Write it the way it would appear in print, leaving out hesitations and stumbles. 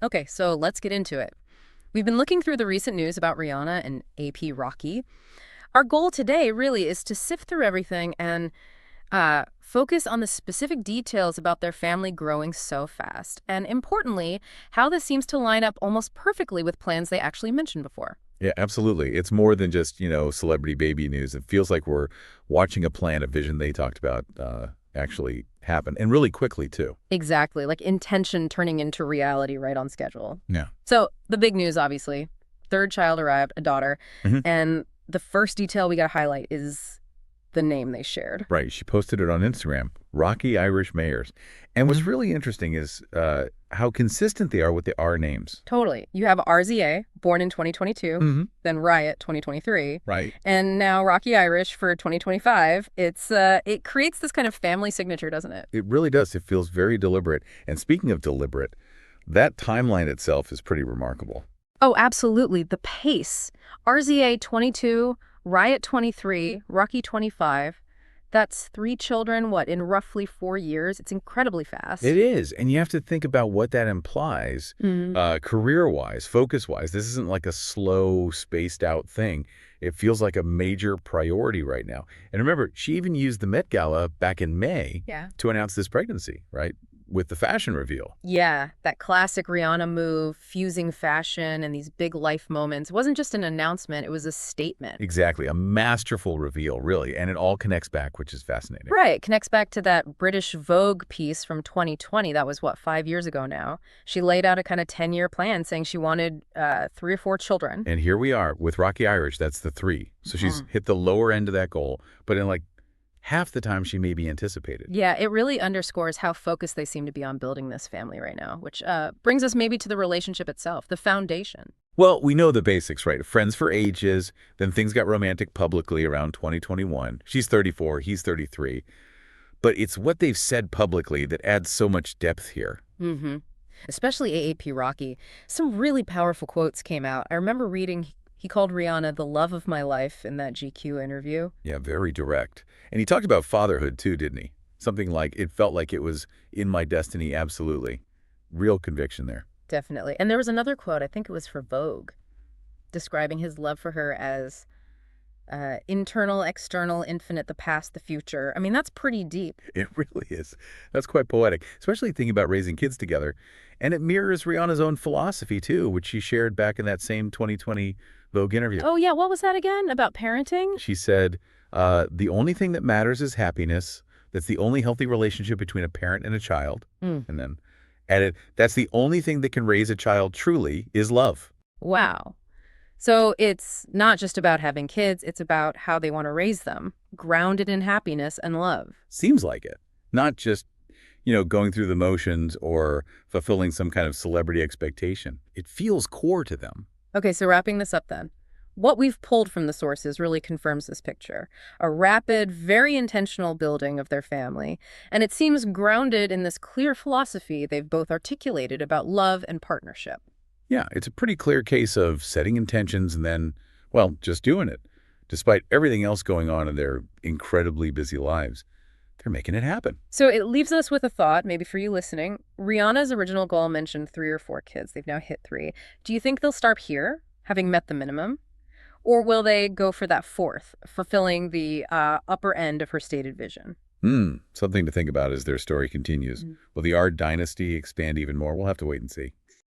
Okay, so let's get into it. We've been looking through the recent news about Rihanna and AP Rocky. Our goal today really is to sift through everything and focus on the specific details about their family growing so fast. And importantly, how this seems to line up almost perfectly with plans they actually mentioned before. Yeah, absolutely. It's more than just, celebrity baby news. It feels like we're watching a plan, a vision they talked about actually happen, and really quickly, too. Exactly, like intention turning into reality right on schedule. Yeah. So the big news, obviously, third child arrived, a daughter. Hmm. And the first detail we got to highlight is the name they shared. Right. She posted it on Instagram, Rocky Irish Mayors. And what's really interesting is how consistent they are with the R names. Totally. You have RZA, born in 2022, Hmm. then Riot, 2023, Right. and now Rocky Irish for 2025. It creates this kind of family signature, doesn't it? It really does. It feels very deliberate. And speaking of deliberate, that timeline itself is pretty remarkable. Oh, absolutely. The pace. RZA 22, Riot 23, Rocky 25. That's 3 children, in roughly 4 years? It's incredibly fast. It is. And you have to think about what that implies career-wise, focus-wise. This isn't like a slow, spaced-out thing. It feels like a major priority right now. And remember, she even used the Met Gala back in May Yeah. to announce this pregnancy, right, with the fashion reveal. Yeah, that classic Rihanna move, fusing fashion and these big life moments. It wasn't just an announcement, it was a statement. Exactly. A masterful reveal, really. And it all connects back, which is fascinating. Right, connects back to that British Vogue piece from 2020. That was, 5 years ago now. She laid out a kind of 10-year plan saying she wanted 3 or 4 children. And here we are with Rocky Irish. That's the 3. So she's hit the lower end of that goal, but in half the time she maybe anticipated. Yeah, it really underscores how focused they seem to be on building this family right now, which brings us maybe to the relationship itself, the foundation. Well, we know the basics, right? Friends for ages, then things got romantic publicly around 2021. She's 34, he's 33. But it's what they've said publicly that adds so much depth here. Mm-hmm. Especially AAP Rocky. Some really powerful quotes came out. I remember reading he called Rihanna the love of my life in that GQ interview. Yeah, very direct. And he talked about fatherhood too, didn't he? Something like, it felt like it was in my destiny, absolutely. Real conviction there. Definitely. And there was another quote, I think it was for Vogue, describing his love for her as internal, external, infinite, the past, the future. I mean, that's pretty deep. It really is. That's quite poetic, especially thinking about raising kids together. And it mirrors Rihanna's own philosophy too, which she shared back in that same 2020 Vogue interview. Oh, yeah. What was that again? About parenting? She said, the only thing that matters is happiness. That's the only healthy relationship between a parent and a child. And then added, that's the only thing that can raise a child truly is love. Wow. So it's not just about having kids, it's about how they want to raise them, grounded in happiness and love. Seems like it. Not just, going through the motions or fulfilling some kind of celebrity expectation. It feels core to them. Okay, so wrapping this up then. What we've pulled from the sources really confirms this picture. A rapid, very intentional building of their family. And it seems grounded in this clear philosophy they've both articulated about love and partnership. Yeah, it's a pretty clear case of setting intentions and then, just doing it. Despite everything else going on in their incredibly busy lives, they're making it happen. So it leaves us with a thought, maybe for you listening. Rihanna's original goal mentioned 3 or 4 kids. They've now hit 3. Do you think they'll start here, having met the minimum? Or will they go for that 4th, fulfilling the upper end of her stated vision? Something to think about as their story continues. Will the R dynasty expand even more? We'll have to wait and see.